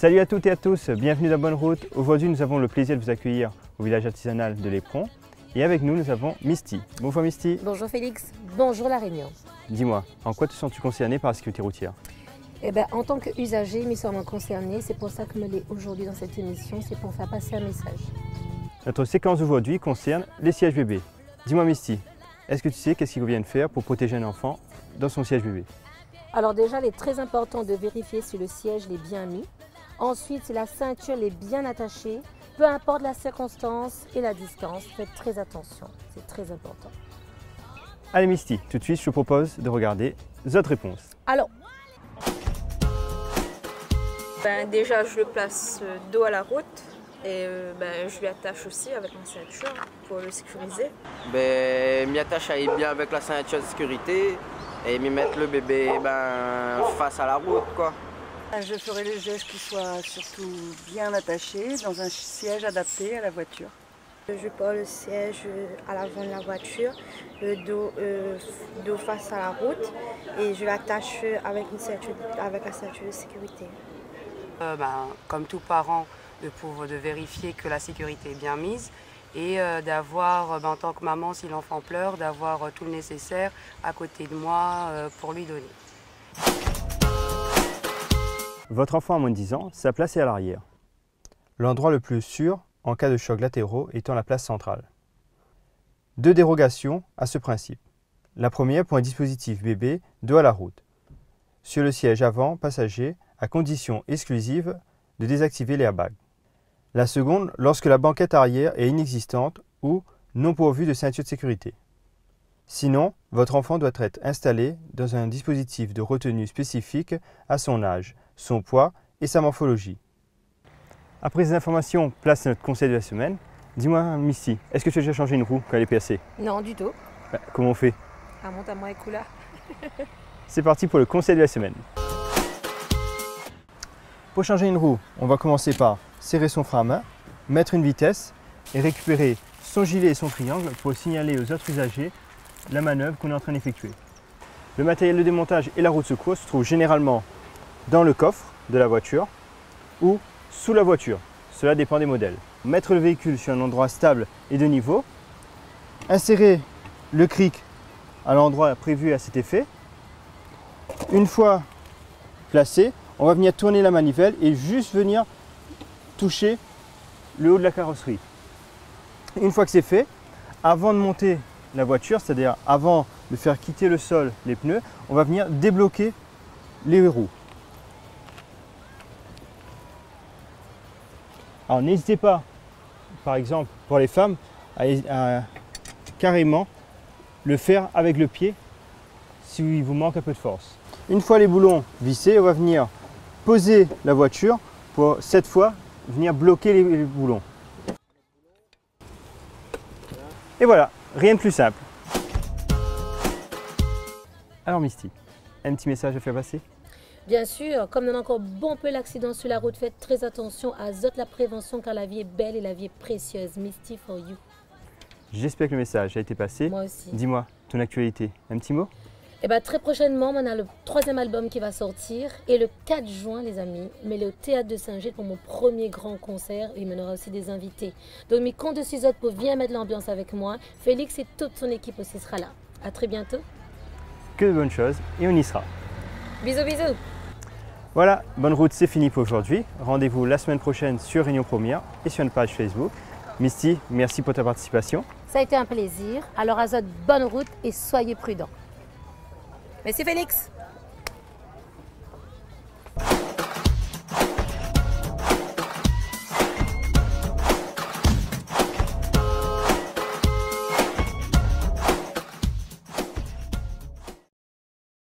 Salut à toutes et à tous, bienvenue dans Bonne Route. Aujourd'hui, nous avons le plaisir de vous accueillir au village artisanal de l'Éperon. Et avec nous, nous avons Misty. Bonjour Misty. Bonjour Félix, bonjour La Réunion. Dis-moi, en quoi te sens-tu concernée par la sécurité routière? En tant qu'usager, nous sommes concernés. C'est pour ça que je me l'ai aujourd'hui dans cette émission, c'est pour faire passer un message. Notre séquence d'aujourd'hui concerne les sièges bébés. Dis-moi Misty, est-ce que tu sais qu'est-ce qu'il convient de faire pour protéger un enfant dans son siège bébé? Alors déjà, il est très important de vérifier si le siège est bien mis. Ensuite, si la ceinture est bien attachée, peu importe la circonstance et la distance, faites très attention, c'est très important. Allez Misty, tout de suite je te propose de regarder les autres réponses. Alors, déjà, je le place dos à la route et je lui attache aussi avec ma ceinture pour le sécuriser. M'y attacher bien avec la ceinture de sécurité et m'y mettre le bébé face à la route, quoi. Je ferai le geste qui soit surtout bien attaché dans un siège adapté à la voiture. Je pose le siège à l'avant de la voiture, le dos face à la route et je l'attache avec la ceinture de sécurité. Comme tout parent, de vérifier que la sécurité est bien mise et d'avoir, en tant que maman, si l'enfant pleure, d'avoir tout le nécessaire à côté de moi pour lui donner. Votre enfant à moins de 10 ans, sa place est à l'arrière. L'endroit le plus sûr en cas de chocs latéraux étant la place centrale. Deux dérogations à ce principe. La première pour un dispositif bébé dos à la route. Sur le siège avant passager, à condition exclusive de désactiver l'airbag. La seconde, lorsque la banquette arrière est inexistante ou non pourvue de ceinture de sécurité. Sinon, votre enfant doit être installé dans un dispositif de retenue spécifique à son âge, son poids et sa morphologie. Après ces informations, place à notre conseil de la semaine. Dis-moi Misty, est-ce que tu as déjà changé une roue quand elle est percée? non du tout. Comment on fait? Monte à moi les couleurs. C'est parti pour le conseil de la semaine. Pour changer une roue, on va commencer par serrer son frein à main, mettre une vitesse et récupérer son gilet et son triangle pour signaler aux autres usagers la manœuvre qu'on est en train d'effectuer. Le matériel de démontage et la roue de secours se trouvent généralement dans le coffre de la voiture ou sous la voiture. Cela dépend des modèles. Mettre le véhicule sur un endroit stable et de niveau. Insérer le cric à l'endroit prévu à cet effet. Une fois placé, on va venir tourner la manivelle et juste venir toucher le haut de la carrosserie. Une fois que c'est fait, avant de monter la voiture, c'est-à-dire avant de faire quitter le sol les pneus, on va venir débloquer les roues. Alors n'hésitez pas, par exemple pour les femmes, à carrément le faire avec le pied s'il vous manque un peu de force. Une fois les boulons vissés, on va venir poser la voiture pour cette fois venir bloquer les boulons. Et voilà, rien de plus simple. Alors Misty, un petit message à faire passer? Bien sûr, comme on a encore bon peu d'accidents sur la route, faites très attention à la prévention car la vie est belle et la vie est précieuse. Misty for you. J'espère que le message a été passé. Moi aussi. Dis-moi, ton actualité, un petit mot? Très prochainement, on a le 3e album qui va sortir et le 4 juin, les amis, mais le Théâtre de Saint-Gilles pour mon premier grand concert. Il y aura aussi des invités. Donc, mes comptes de 6 autres pour venir mettre l'ambiance avec moi. Félix et toute son équipe aussi sera là. À très bientôt. Que de bonnes choses et on y sera. Bisous, bisous. Voilà, Bonne Route, c'est fini pour aujourd'hui. Rendez-vous la semaine prochaine sur Réunion Première et sur notre page Facebook. Misty, merci pour ta participation. Ça a été un plaisir. Alors, à bonne route et soyez prudents. Merci Félix.